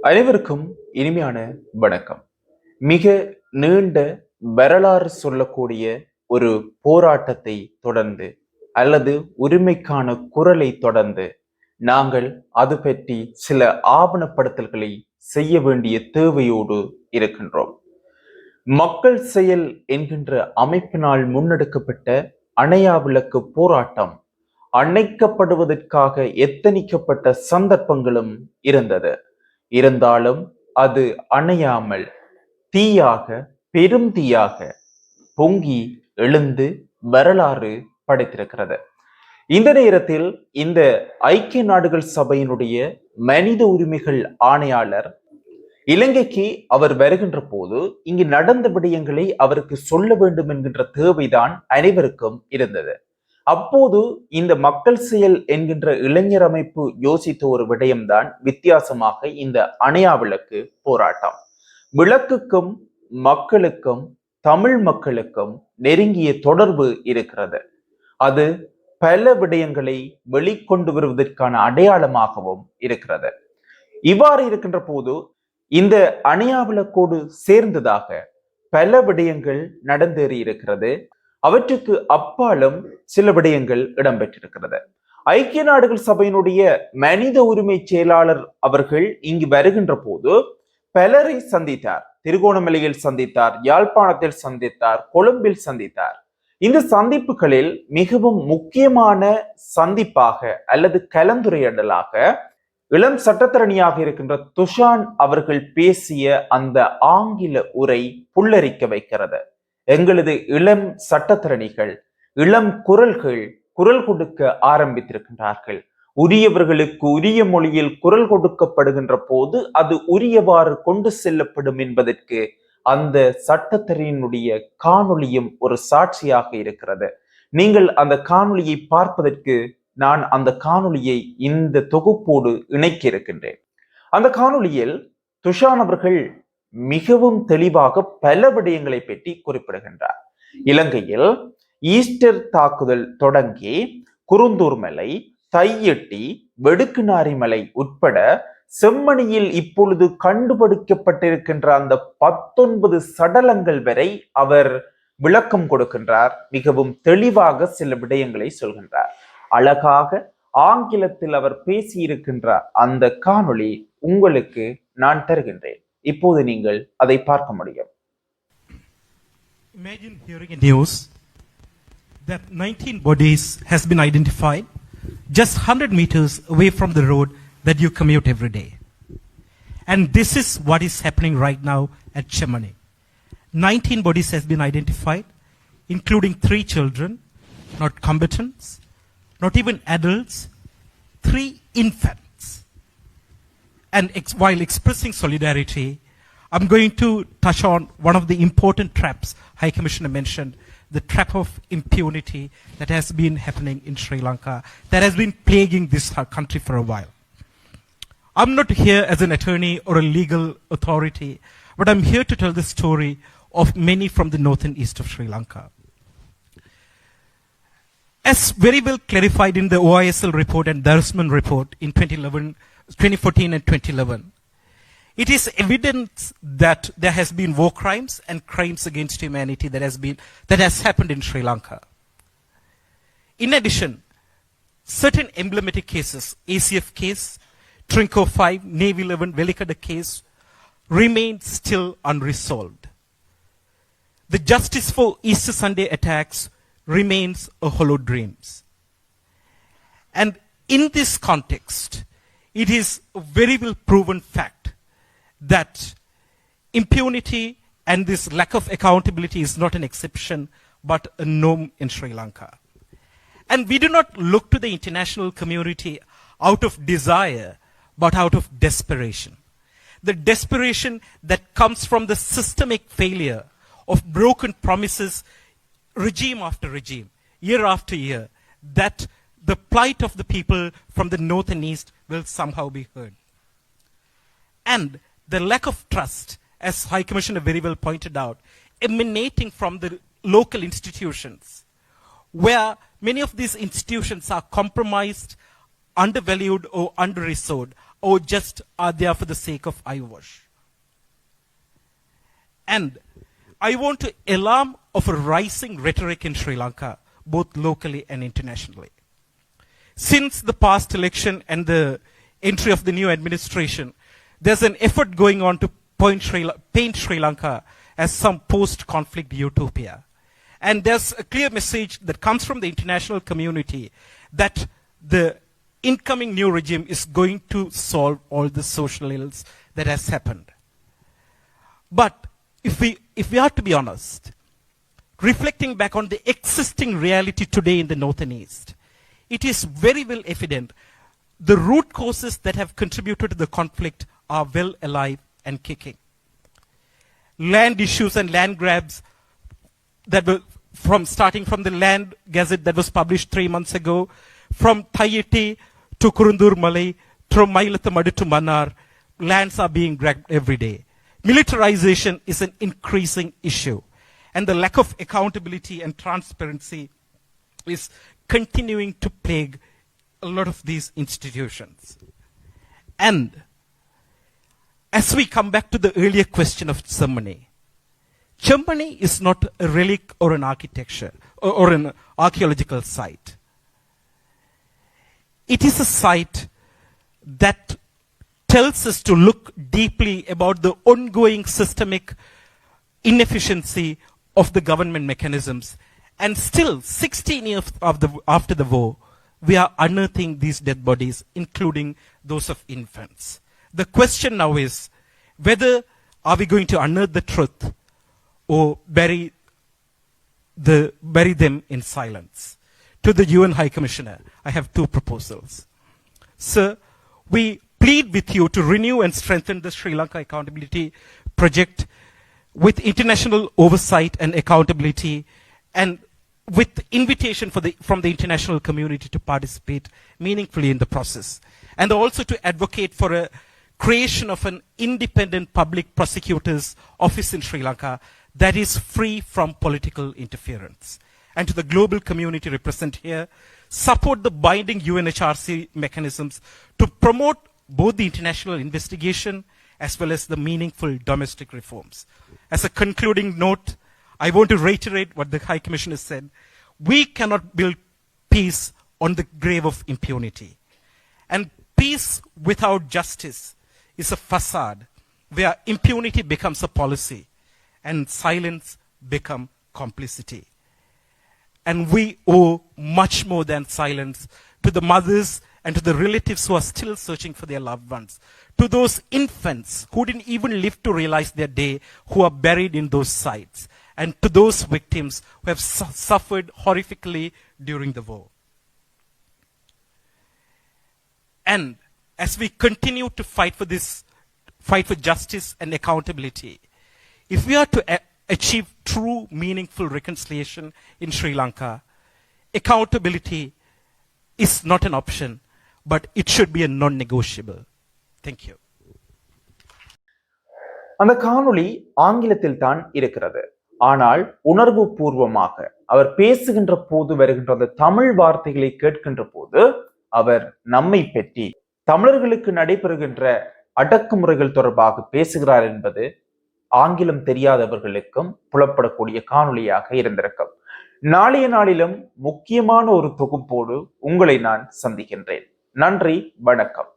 அனைவருக்கும் இனிமையான வணக்கம். மிக நீண்ட வரலாறு சொல்லக்கூடிய ஒரு போராட்டத்தை தொடர்ந்து அல்லது உரிமைக்கான குரலை தொடர்ந்து நாங்கள் அது பற்றி சில ஆவணப்படுத்தல்களை செய்ய வேண்டிய தேவையோடு இருக்கின்றோம். மக்கள் செயல் என்கின்ற அமைப்பினால் முன்னெடுக்கப்பட்ட அணையா விளக்கு போராட்டம் அணைக்கப்படுவதற்காக எத்தனிக்கப்பட்ட சந்தர்ப்பங்களும் இருந்தது. இருந்தாலும் அது அணையாமல் தீயாக பெரும் தீயாக பொங்கி எழுந்து வரலாறு படைத்திருக்கிறது. இந்த நேரத்தில் இந்த ஐக்கிய நாடுகள் சபையினுடைய மனித உரிமைகள் ஆணையாளர் இலங்கைக்கு அவர் வருகின்ற போது இங்கு நடந்த விடயங்களை அவருக்கு சொல்ல வேண்டும் என்கின்ற தேவைதான் அனைவருக்கும் இருந்தது. அப்போது இந்த மக்கள் செயல் என்கின்ற இளைஞர் அமைப்பு யோசித்த ஒரு விடயம்தான் வித்தியாசமாக இந்த அணையா விளக்கு போராட்டம். விளக்குக்கும் மக்களுக்கும் தமிழ் மக்களுக்கும் நெருங்கிய தொடர்பு இருக்கிறது. அது பல விடயங்களை வெளிக்கொண்டு வருவதற்கான அடையாளமாகவும் இருக்கிறது. இவ்வாறு இருக்கின்ற போது இந்த அணையா விளக்கோடு சேர்ந்ததாக பல விடயங்கள் நடந்தேறி இருக்கிறது. அவற்றுக்கு அப்பாலும் சில விடயங்கள் இடம்பெற்றிருக்கிறது. ஐக்கிய நாடுகள் சபையினுடைய மனித உரிமை செயலாளர் அவர்கள் இங்கு வருகின்ற போது பலரை சந்தித்தார். திருகோணமலையில் சந்தித்தார், யாழ்ப்பாணத்தில் சந்தித்தார், கொழும்பில் சந்தித்தார். இந்த சந்திப்புகளில் மிகவும் முக்கியமான சந்திப்பாக அல்லது கலந்துரையாடலாக இளம் சட்டத்தரணியாக இருக்கின்ற துஷான் அவர்கள் பேசிய அந்த ஆங்கில உரை புல்லரிக்க வைக்கிறது. எங்களது இளம் சட்டத்தரணிகள் இளம் குரல் கொடுக்க ஆரம்பித்திருக்கின்றார்கள். உரியவர்களுக்கு உரிய மொழியில் குரல் கொடுக்கப்படுகின்ற போது அது உரியவாறு கொண்டு செல்லப்படும் என்பதற்கு அந்த சட்டத்தரணியினுடைய காணொளியும் ஒரு சாட்சியாக இருக்கிறது. நீங்கள் அந்த காணொளியை பார்ப்பதற்கு நான் அந்த காணொளியை இந்த தொகுப்போடு இணைக்க இருக்கின்றேன். அந்த காணொளியில் துஷான் அவர்கள் மிகவும் தெளிவாக பல விடயங்களை பற்றி குறிப்பிடுகின்றார். இலங்கையில் ஈஸ்டர் தாக்குதல் தொடங்கி குருந்தூர் மலை, தையெட்டி, வெடுக்குநாரி மலை உட்பட செம்மணியில் இப்பொழுது கண்டுபிடிக்கப்பட்டிருக்கின்ற அந்த 19 சடலங்கள் வரை அவர் விளக்கம் கொடுக்கின்றார். மிகவும் தெளிவாக சில விடயங்களை சொல்கின்றார். அழகாக ஆங்கிலத்தில் அவர் பேசியிருக்கின்ற அந்த காணொளி உங்களுக்கு நான் தருகின்றேன். இப்போது நீங்கள் அதை பார்க்க முடியும். Imagine hearing a news that 19 bodies has been identified just 100 meters away from the road that you commute every day. And this is what is happening right now at Chemani. 19 bodies has been identified, including 3 children, not combatants, not even adults, 3 infants. And while expressing solidarity, I'm going to touch on one of the important traps High Commissioner mentioned, the trap of impunity that has been happening in Sri Lanka, that has been plaguing this country for a while. I'm not here as an attorney or a legal authority, but I'm here to tell the story of many from the north and east of Sri Lanka. As very well clarified in the OISL report and Darusman report in 2014 and 2011, it is evidence that there has been war crimes and crimes against humanity that has happened in Sri Lanka. In addition, certain emblematic cases, ACF case, Trinco 5, Navy 11, Velikada case, remain still unresolved. The justice for Easter Sunday attacks remains a hollow dream. And in this context, it is a very well proven fact that impunity and this lack of accountability is not an exception but a norm in Sri Lanka. And we do not look to the international community out of desire but out of desperation. The desperation that comes from the systemic failure of broken promises, regime after regime, year after year, that the plight of the people from the north and east will somehow be heard. And the lack of trust, as High Commissioner very well pointed out, emanating from the local institutions, where many of these institutions are compromised, undervalued or under-resourced, or just are there for the sake of eyewash. And I want to alarm of a rising rhetoric in Sri Lanka, both locally and internationally. Since the past election and the entry of the new administration, there's an effort going on to paint Sri Lanka as some post-conflict utopia. And there's a clear message that comes from the international community that the incoming new regime is going to solve all the social ills that has happened. But if we are to be honest, reflecting back on the existing reality today in the North and East, it is very well evident the root causes that have contributed to the conflict are well alive and kicking. Land issues and land grabs that were starting from the Land Gazette that was published 3 months ago, from Tahiti to Kurundur Malay, from Mailathamadu to Mannar, lands are being grabbed every day. Militarization is an increasing issue, and the lack of accountability and transparency is continuing to plague a lot of these institutions. And as we come back to the earlier question of Germany, Germany is not a relic or an architecture or an archaeological site. It is a site that tells us to look deeply about the ongoing systemic inefficiency of the government mechanisms. And still, 16 years after the war, we are unearthing these dead bodies, including those of infants. The question now is, whether are we going to unearth the truth or bury them in silence? To the UN High Commissioner, I have 2 proposals. Sir, we plead with you to renew and strengthen the Sri Lanka Accountability Project with international oversight and accountability, and with invitation from the international community to participate meaningfully in the process. And also to advocate for a creation of an independent public prosecutor's office in Sri Lanka that is free from political interference. And to the global community represented here, support the binding UNHRC mechanisms to promote both the international investigation as well as the meaningful domestic reforms. As a concluding note, I want to reiterate what the High Commissioner said. We cannot build peace on the grave of impunity. And peace without justice is a facade where impunity becomes a policy and silence becomes complicity. And we owe much more than silence to the mothers and to the relatives who are still searching for their loved ones, to those infants who didn't even live to realize their day, who are buried in those sites, and to those victims who have suffered horrifically during the war. And as we continue to fight for justice and accountability, if we are to achieve true, meaningful reconciliation in Sri Lanka, accountability is not an option, but it should be a non-negotiable. Thank you. அந்த காணொளி ஆங்கிலத்தில் தான் இருக்கிறது. ஆனால் உணர்வு பூர்வமாக அவர் பேசுகின்ற போது வருகின்ற அந்த தமிழ் வார்த்தைகளை கேட்கின்ற போது அவர் நம்மை பற்றி, தமிழர்களுக்கு நடைபெறுகின்ற அடக்குமுறைகள் தொடர்பாக பேசுகிறார் என்பது ஆங்கிலம் தெரியாதவர்களுக்கும் புலப்படக்கூடிய காணொளியாக இருந்திருக்கும். நாளைய நாளிலும் முக்கியமான ஒரு தொகுப்போடு உங்களை நான் சந்திக்கின்றேன். நன்றி, வணக்கம்.